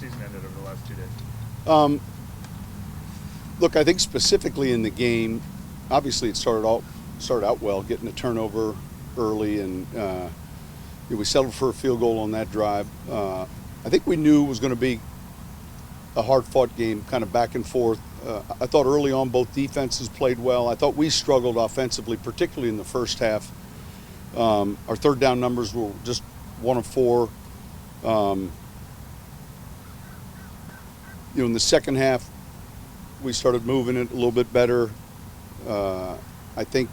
season ended over the last 2 days? Look, I think specifically in the game, obviously it started out well, getting a turnover early, and we settled for a field goal on that drive. I think we knew it was going to be a hard-fought game, kind of back and forth. I thought early on both defenses played well. I thought we struggled offensively, particularly in the first half. Our third down numbers were just 1 of 4. In the second half, we started moving it a little bit better. I think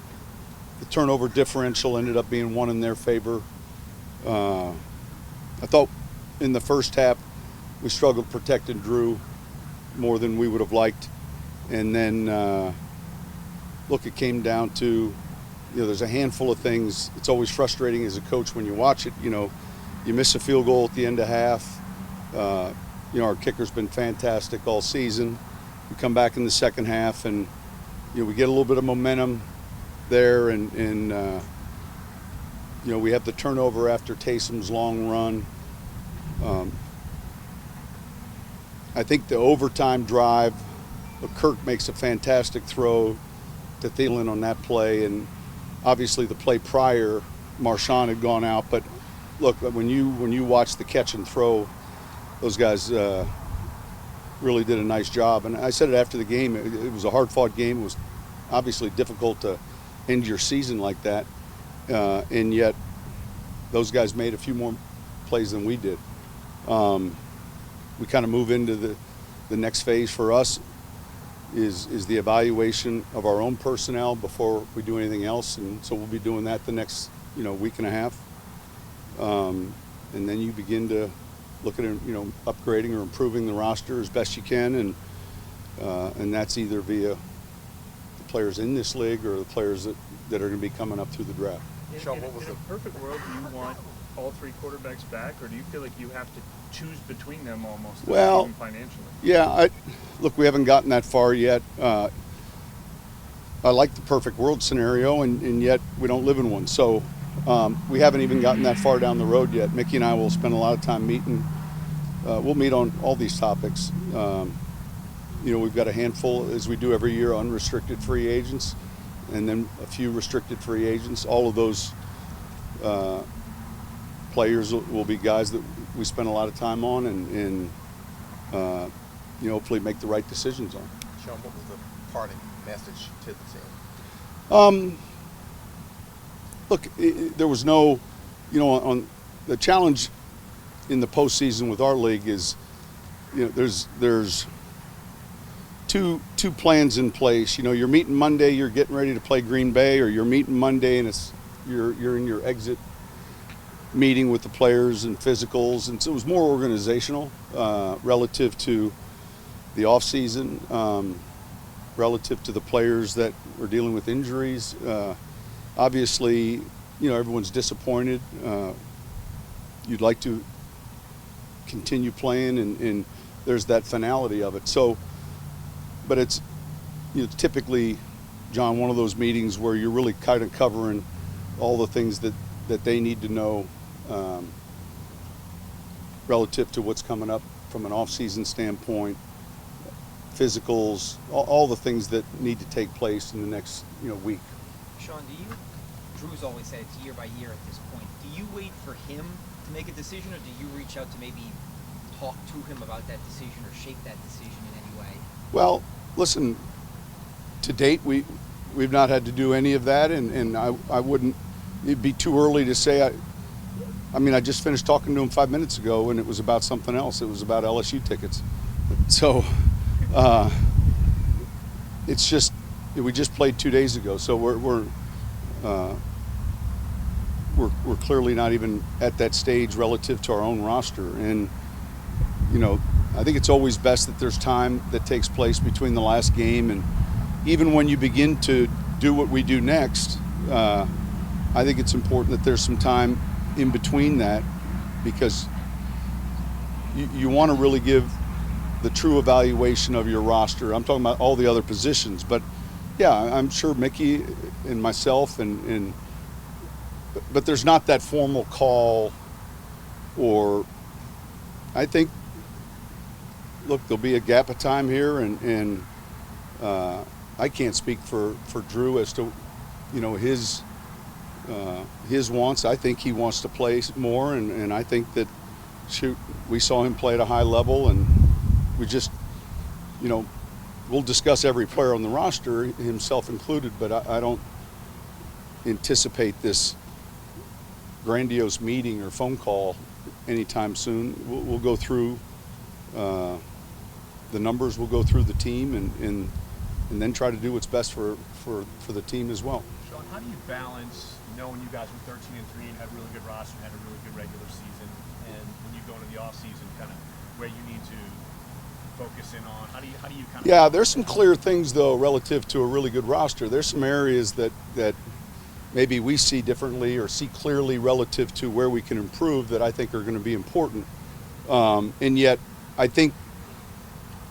the turnover differential ended up being 1 in their favor. I thought in the first half we struggled protecting Drew more than we would have liked. And then, look, it came down to, there's a handful of things. It's always frustrating as a coach when you watch it. You miss a field goal at the end of half. Our kicker's been fantastic all season. We come back in the second half and, we get a little bit of momentum there, and we have the turnover after Taysom's long run. I think the overtime drive, Kirk makes a fantastic throw to Thielen on that play, and obviously the play prior, Marshawn had gone out. But look, when you watch the catch and throw, those guys really did a nice job. And I said it after the game, it was a hard-fought game. It was obviously difficult to end your season like that, and yet those guys made a few more plays than we did. We kind of move into the next phase for us is the evaluation of our own personnel before we do anything else, and so we'll be doing that the next week and a half, and then you begin to look at upgrading or improving the roster as best you can, and that's either via the players in this league or the players that are going to be coming up through the draft. Sean, what was in a perfect world, do you want all 3 quarterbacks back, or do you feel like you have to choose between them almost, even financially? Yeah, look, we haven't gotten that far yet. I like the perfect world scenario, and yet we don't live in one. So we haven't even gotten that far down the road yet. Mickey and I will spend a lot of time meeting. We'll meet on all these topics. We've got a handful, as we do every year, unrestricted free agents, and then a few restricted free agents. All of those players will be guys that we spend a lot of time on and hopefully make the right decisions on. Sean, what was the parting message to the team? Look, there was no, on the challenge in the postseason with our league is, there's two plans in place. You're meeting Monday, you're getting ready to play Green Bay, or you're meeting Monday and you're in your exit meeting with the players and physicals, and so it was more organizational relative to the offseason, relative to the players that were dealing with injuries. Obviously, everyone's disappointed. You'd like to continue playing, and there's that finality of it. So, but it's typically, John, one of those meetings where you're really kind of covering all the things that they need to know relative to what's coming up from an off-season standpoint, physicals, all the things that need to take place in the next week. Sean, Drew's always said it's year by year at this point. Do you wait for him to make a decision, or do you reach out to maybe talk to him about that decision or shape that decision in any way? Well, listen, to date we've not had to do any of that, and I wouldn't. It'd be too early to say. I just finished talking to him 5 minutes ago, and it was about something else. It was about LSU tickets. So it's just we just played 2 days ago, so we're clearly not even at that stage relative to our own roster. And I think it's always best that there's time that takes place between the last game and even when you begin to do what we do next. I think it's important that there's some time in between that, because you want to really give the true evaluation of your roster. I'm talking about all the other positions, but yeah, I'm sure Mickey and myself but there's not that formal call, or I think look, there'll be a gap of time here, and I can't speak for Drew as to, his wants. I think he wants to play more, and I think that, we saw him play at a high level, and we just, we'll discuss every player on the roster, himself included, but I don't anticipate this grandiose meeting or phone call anytime soon. We'll go through the numbers, we'll go through the team, and then try to do what's best for the team as well. Sean, how do you balance knowing you guys were 13-3 and had a really good roster and had a really good regular season, and when you go into the offseason, kind of where you need to focus in on? How do you kind of? Yeah, there's some clear things though relative to a really good roster. There's some areas that maybe we see differently or see clearly relative to where we can improve that I think are going to be important. And yet, I think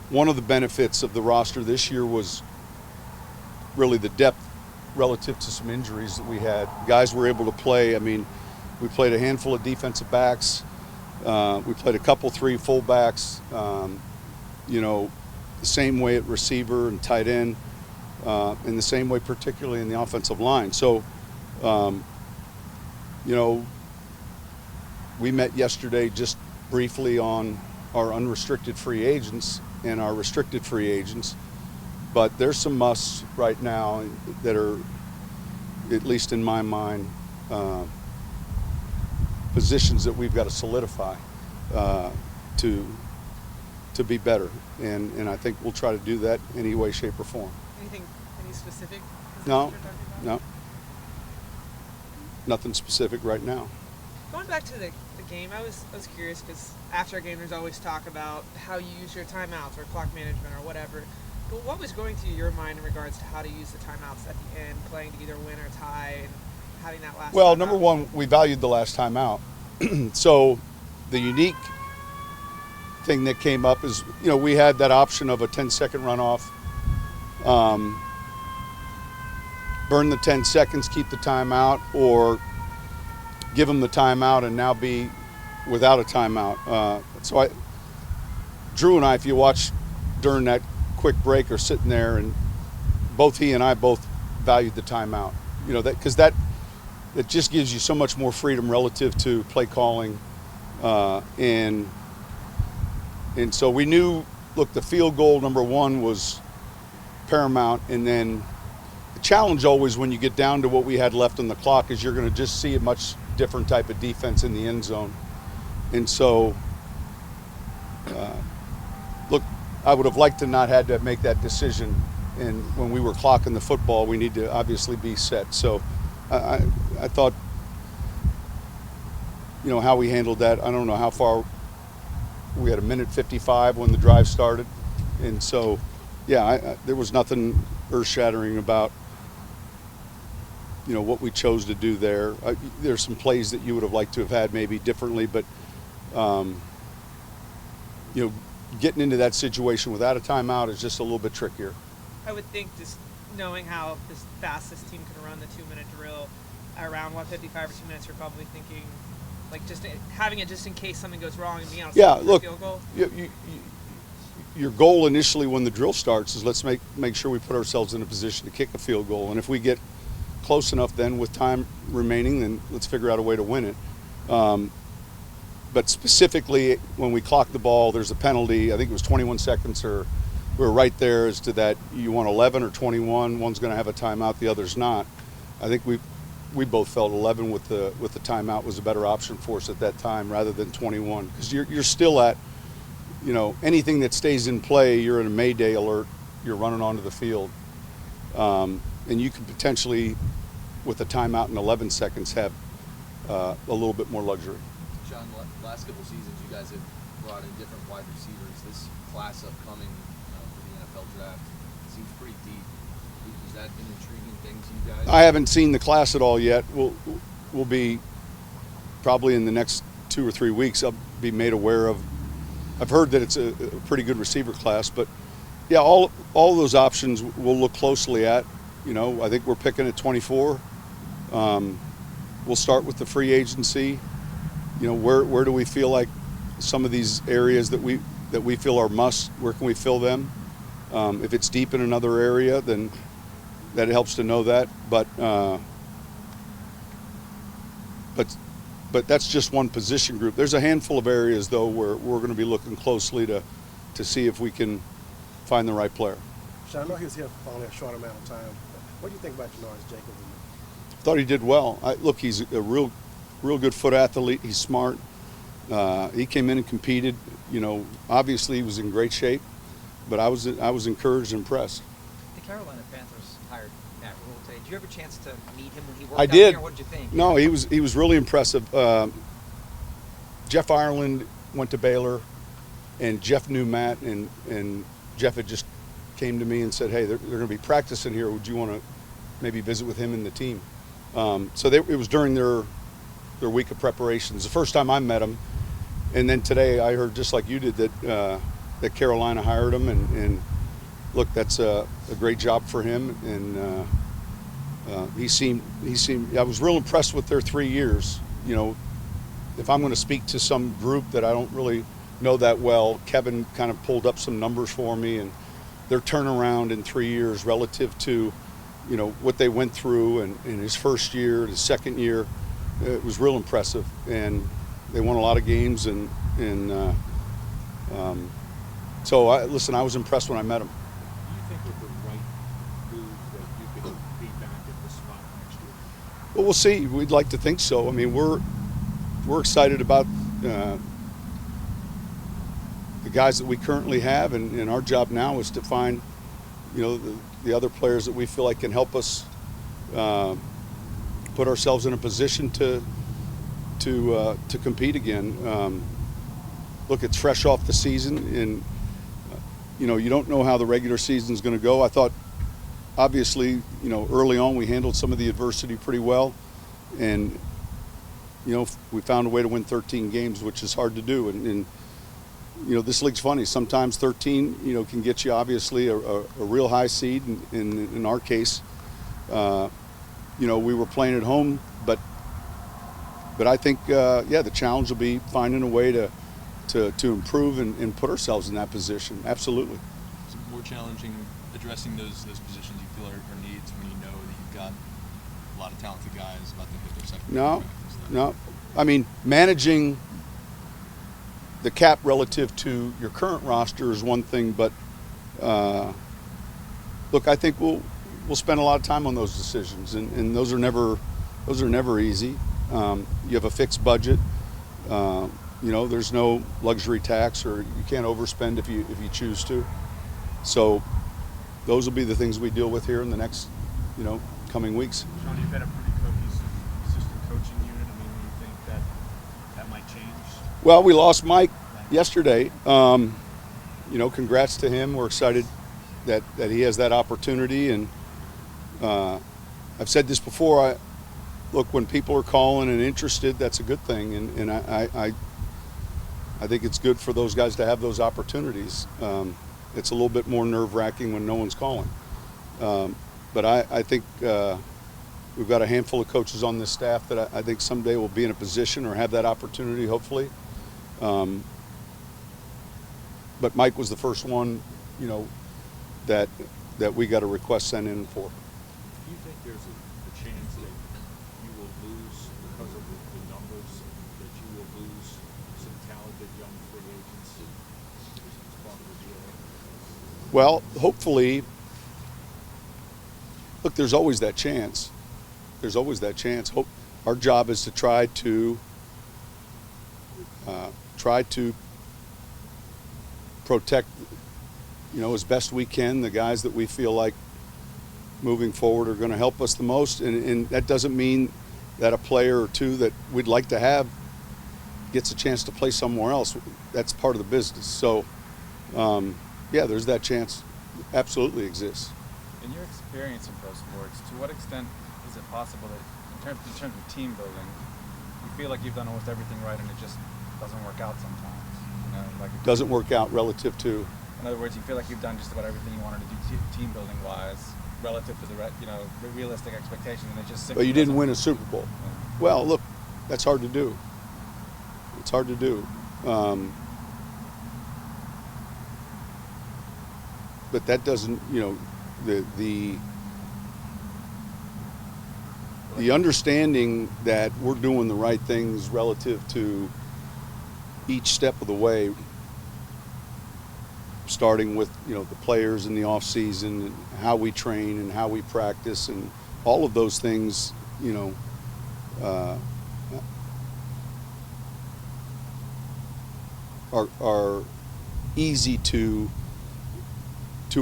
one of the benefits of the roster this year was really the depth relative to some injuries that we had. Guys were able to play. I mean, we played a handful of defensive backs. We played a couple 3 fullbacks. The same way at receiver and tight end, in the same way particularly in the offensive line. So, we met yesterday just briefly on our unrestricted free agents and our restricted free agents, but there's some musts right now that are, at least in my mind, positions that we've got to solidify to be better, and I think we'll try to do that any way, shape, or form. Any specific? No, nothing specific right now. Going back to the game, I was curious because after a game there's always talk about how you use your timeouts or clock management or whatever. But what was going through your mind in regards to how to use the timeouts at the end, playing to either win or tie, and having that last? Well, number one, we valued the last timeout. So the unique thing that came up is, we had that option of a 10-second runoff. Burn the 10 seconds, keep the timeout, or give them the timeout and now be without a timeout. Drew and I, if you watch during that quick break, are sitting there, and both he and I both valued the timeout. Because that just gives you so much more freedom relative to play calling, and so we knew, look, the field goal number one was paramount, and then the challenge always when you get down to what we had left on the clock is you're going to just see a much different type of defense in the end zone. And so, look, I would have liked to not had to make that decision, and when we were clocking the football, we need to obviously be set. So I thought, how we handled that, I don't know how far, we had 1:55 when the drive started, and so, yeah, there was nothing earth-shattering about, what we chose to do there. There's some plays that you would have liked to have had maybe differently, but, getting into that situation without a timeout is just a little bit trickier. I would think just knowing how fast this team can run the 2-minute drill at around 1:55 or 2 minutes, you're probably thinking, like, just having it just in case something goes wrong and being able to yeah, look, field goal. Your goal initially when the drill starts is let's make sure we put ourselves in a position to kick a field goal, and if we get close enough then with time remaining, then let's figure out a way to win it. But specifically when we clock the ball, there's a penalty. I think it was 21 seconds, or we were right there as to that. You want 11 or 21? One's going to have a timeout, the other's not. I think we both felt 11 with the timeout was a better option for us at that time rather than 21, because you're still at, anything that stays in play, you're in a Mayday alert, you're running onto the field. And you could potentially, with a timeout in 11 seconds, have a little bit more luxury. John, last couple seasons you guys have brought in different wide receivers. This class upcoming for the NFL draft seems pretty deep. Is that an intriguing thing to you guys? I haven't seen the class at all yet. We'll be probably in the next 2 or 3 weeks. I'll be made aware of. I've heard that it's a pretty good receiver class, but yeah, all those options we'll look closely at. I think we're picking at 24. We'll start with the free agency. Where do we feel like some of these areas that we feel are must. Where can we fill them? If it's deep in another area, then that helps to know that. But that's just one position group. There's a handful of areas though where we're going to be looking closely to see if we can find the right player. Sean, I know he was here for only a short amount of time. But what do you think about Janoris Jacobs? I thought he did well. Look, he's a real good foot athlete. He's smart. He came in and competed. You know, obviously he was in great shape, but I was encouraged and impressed. The Carolina Panthers hired Matt Rule today. Did you have a chance to meet him when he worked I out did. there? What did you think? No, he was really impressive. Jeff Ireland went to Baylor, and Jeff knew Matt, and Jeff had just came to me and said, hey, they're going to be practicing here. Would you want to maybe visit with him and the team? So it was during their week of preparations. The first time I met him, and then today I heard just like you did that Carolina hired him, and look, that's a great job for him. And he seemed. I was real impressed with their 3 years. You know, if I'm going to speak to some group that I don't really know that well, Kevin kind of pulled up some numbers for me, and their turnaround in 3 years relative to, you know, what they went through in his first year, his second year, it was real impressive. And they won a lot of games, and so I was impressed when I met him. Do you think with the right move that you could be back at this spot next year? Well, we'll see. We'd like to think so. I mean, we're excited about the guys that we currently have, and our job now is to find, you know, the other players that we feel like can help us put ourselves in a position to compete again. Look, it's fresh off the season, and you know, you don't know how the regular season is going to go. I thought, obviously, you know, early on we handled some of the adversity pretty well, and you know, we found a way to win 13 games, which is hard to do. And you know, this league's funny. Sometimes 13, you know, can get you obviously a real high seed. In our case, you know, we were playing at home, but I think, yeah, the challenge will be finding a way to improve and put ourselves in that position. Absolutely. Is it more challenging addressing those positions you feel are needs when you know that you've got a lot of talented guys about to hit their second? No. I mean, managing the cap relative to your current roster is one thing, but look, I think we'll spend a lot of time on those decisions, and those are never easy. You have a fixed budget. You know, there's no luxury tax, or you can't overspend if you choose to. So those will be the things we deal with here in the next, you know, coming weeks. Sean, you've had a pretty cohesive assistant coaching unit. I mean, do you think that might change? Well, we lost Mike yesterday. You know, congrats to him. We're excited that he has that opportunity. And I've said this before. Look, when people are calling and interested, that's a good thing. And I think it's good for those guys to have those opportunities. It's a little bit more nerve-wracking when no one's calling. But I think we've got a handful of coaches on this staff that I think someday will be in a position or have that opportunity, hopefully. But Mike was the first one, you know, that we got a request sent in for. Do you think there's a chance that you will lose because of the numbers, that you will lose some talented young free agents as part of the deal? Well, hopefully. Look, there's always that chance. There's always that chance. Our job is to try to protect, you know, as best we can, the guys that we feel like moving forward are going to help us the most. And that doesn't mean that a player or two that we'd like to have gets a chance to play somewhere else. That's part of the business. So, yeah, there's that chance. Absolutely exists. In your experience in pro sports, to what extent is it possible that in terms of team building, you feel like you've done almost everything right and it just doesn't work out sometimes? You know, like it Doesn't work out relative to. In other words, you feel like you've done just about everything you wanted to do team building wise, relative to the realistic expectations, and it just simply. But you didn't doesn't- win a Super Bowl. Yeah. Well, look, that's hard to do. It's hard to do. But that doesn't, the understanding that we're doing the right things relative to each step of the way, starting with the players in the off season and how we train and how we practice and all of those things, are easy to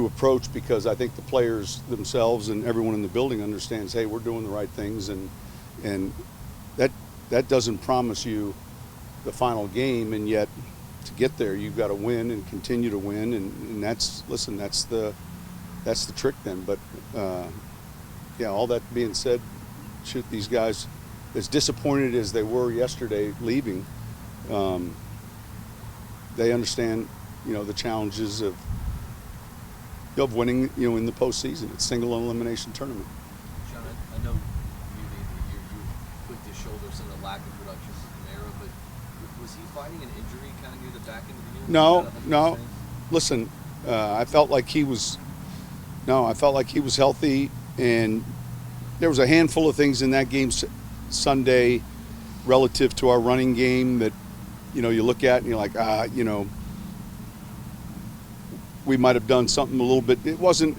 approach, because I think the players themselves and everyone in the building understands, hey, we're doing the right things, and that doesn't promise you the final game, and yet to get there you've got to win and continue to win, and that's the trick then. But all that being said, shoot, these guys, as disappointed as they were yesterday leaving, they understand the challenges of winning in the postseason. It's single elimination tournament. Sean, I know you were quick to shoulder some of the lack of production from Kamara, but was he fighting an injury kind of near the back end of the year? No. Listen, I felt like he was healthy, and there was a handful of things in that game Sunday relative to our running game that you look at and you're like, we might have done something a little bit. It wasn't.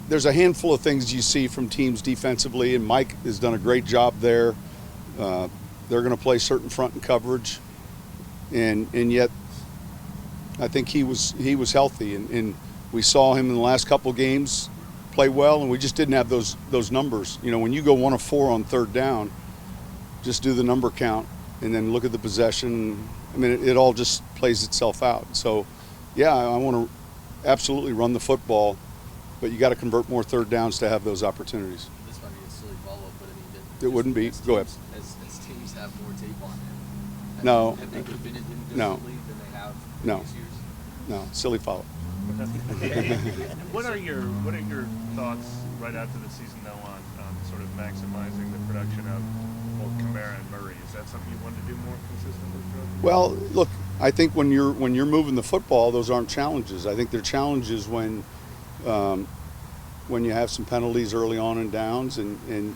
There's a handful of things you see from teams defensively, and Mike has done a great job there. They're going to play certain front and coverage, and yet I think he was healthy, and we saw him in the last couple games play well, and we just didn't have those numbers. When you go 1 of 4 on third down, just do the number count and then look at the possession. I mean, it all just plays itself out. So, yeah, I want to absolutely run the football, but you got to convert more third downs to have those opportunities. This might be a silly follow-up, but I mean, it wouldn't be. Go ahead. As teams have more tape on him, no, have they prevented him no, differently than they have no, previous years? No, silly follow. What are your thoughts right after the season, though, on sort of maximizing the production of both Kamara and Murray? Is that something you want to do more consistently? Well, look, I think when you're moving the football, those aren't challenges. I think they're challenges when you have some penalties early on in downs, and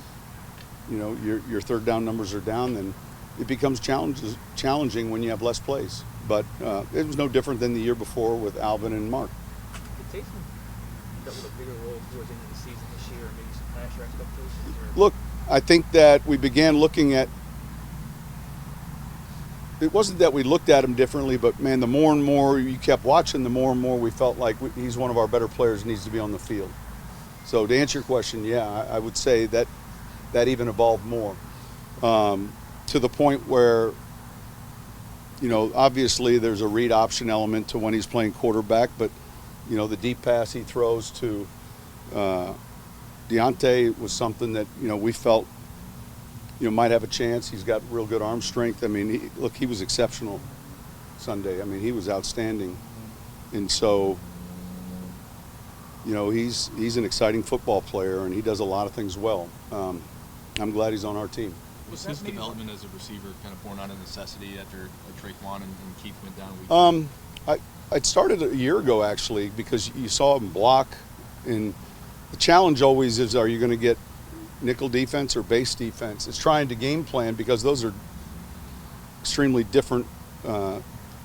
your third down numbers are down. Then it becomes challenging when you have less plays. But it was no different than the year before with Alvin and Mark. Could Payton double a bigger role towards the end of the season this year, and maybe surpass your expectations? Look, I think that we began looking at. It wasn't that we looked at him differently, but man, the more and more you kept watching, the more and more we felt like he's one of our better players and needs to be on the field. So to answer your question, yeah, I would say that even evolved more to the point where, obviously there's a read option element to when he's playing quarterback, but the deep pass he throws to Deontay was something that we felt might have a chance. He's got real good arm strength. I mean, he was exceptional Sunday. I mean, he was outstanding, and so he's an exciting football player, and he does a lot of things well. I'm glad he's on our team. Was his development as a receiver kind of born out of necessity after Traquan and Keith went down? It started a year ago, actually, because you saw him block, and the challenge always is, are you going to get nickel defense or base defense? It's trying to game plan, because those are extremely different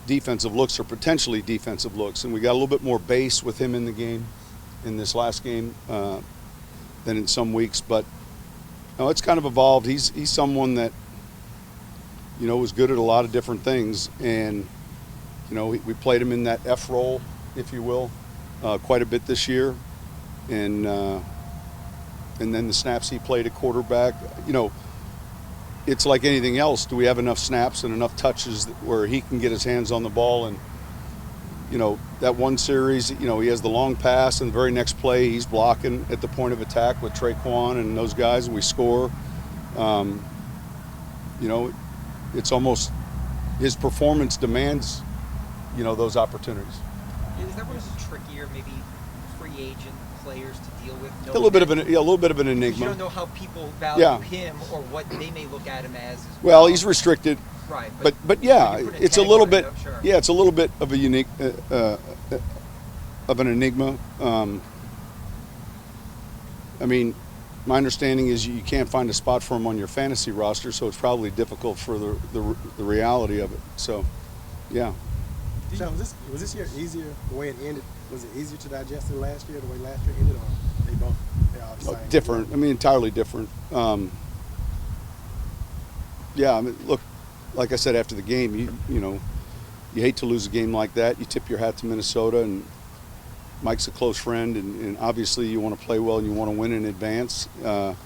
defensive looks, or potentially defensive looks, and we got a little bit more base with him in the game, in this last game, than in some weeks, but no, it's kind of evolved. He's someone that was good at a lot of different things, and we played him in that F role, if you will, quite a bit this year, and then the snaps he played at quarterback. It's like anything else. Do we have enough snaps and enough touches where he can get his hands on the ball? And that one series, he has the long pass, and the very next play he's blocking at the point of attack with Traquan and those guys, and we score. It's almost his performance demands those opportunities. Is that what is trickier, maybe free agent players to deal with? A little bit of an enigma. You don't know how people value him or what they may look at him as. Well, he's restricted. Right. But yeah, you put a it's a tag little on it, bit. though, sure. Yeah, it's a little bit of a unique, of an enigma. I mean, my understanding is you can't find a spot for him on your fantasy roster, so it's probably difficult for the reality of it. So, yeah. Sean, was this year easier the way it ended? Was it easier to digest than last year, the way last year ended, or they all the same? Different. I mean, entirely different. Yeah, I mean, look, like I said after the game, you know, you hate to lose a game like that. You tip your hat to Minnesota, and Mike's a close friend, and obviously you want to play well and you want to win in advance. You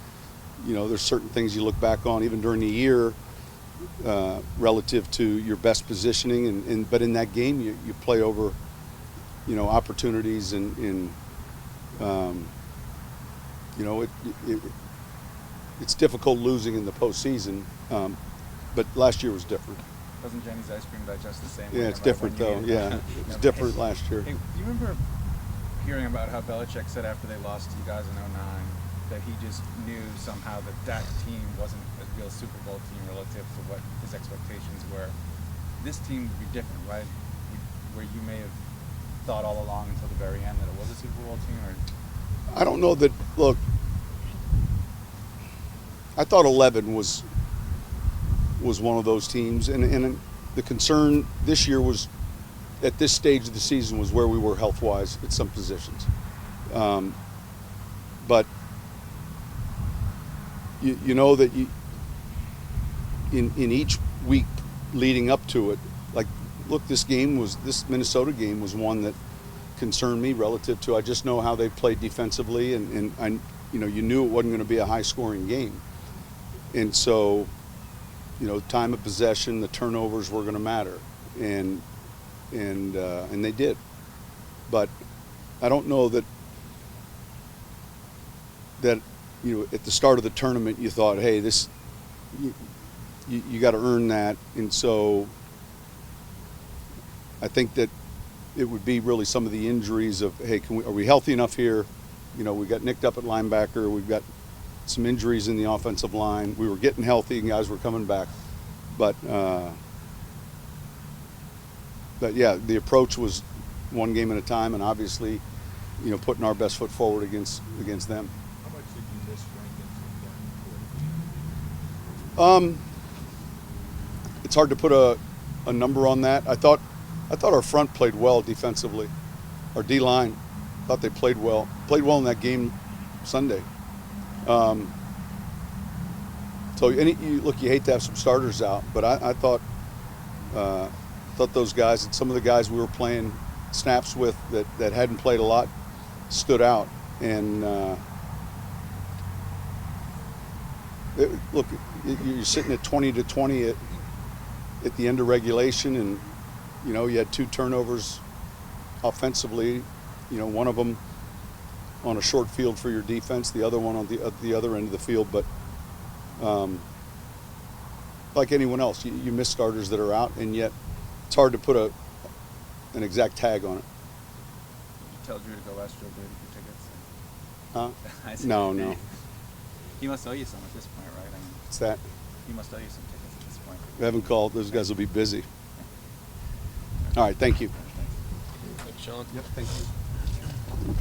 know, there's certain things you look back on even during the year relative to your best positioning, but in that game you play over, you know, opportunities and you know, it's difficult losing in the postseason, but last year was different. Doesn't Jenny's ice cream digest the same way? Yeah, it's no matter different when you though. eat it? Yeah, it's different last year. Hey, do you remember hearing about how Belichick said after they lost to you guys in 09 that he just knew somehow that team wasn't a real Super Bowl team relative to what his expectations were? This team would be different, right? Where you may have thought all along until the very end that it was a Super Bowl team, or I don't know that. Look, I thought 11 was one of those teams, and the concern this year was, at this stage of the season, was where we were health-wise at some positions. But you know that in each week leading up to it, like, look, this Minnesota game was one that concerned me relative to, I just know how they played defensively, and I, you know, you knew it wasn't going to be a high-scoring game, and so, you know, time of possession, the turnovers were going to matter, and they did. But I don't know that you know, at the start of the tournament you thought, hey, this you got to earn that, and so I think that it would be really some of the injuries of, hey, are we healthy enough here? You know, we got nicked up at linebacker, we've got some injuries in the offensive line. We were getting healthy and guys were coming back. But yeah, the approach was one game at a time, and obviously, you know, putting our best foot forward against them. How much did you miss Rankin? It's hard to put a number on that. I thought our front played well defensively. Our D-line, thought they played well in that game Sunday. So look, you hate to have some starters out, but I thought those guys, and some of the guys we were playing snaps with that hadn't played a lot, stood out. And look, you're sitting at 20-20 at the end of regulation, and you know, you had 2 turnovers offensively. You know, one of them on a short field for your defense, the other one on the other end of the field. But like anyone else, you miss starters that are out, and yet it's hard to put an exact tag on it. did you tell Drew to go ask Joe Brady for tickets? Huh? I said, No. He must owe you some at this point, right? I mean, What's that? he must owe you some tickets at this point. We haven't called. Those guys will be busy. All right, thank you. Thanks. Sean? Yep, thank you.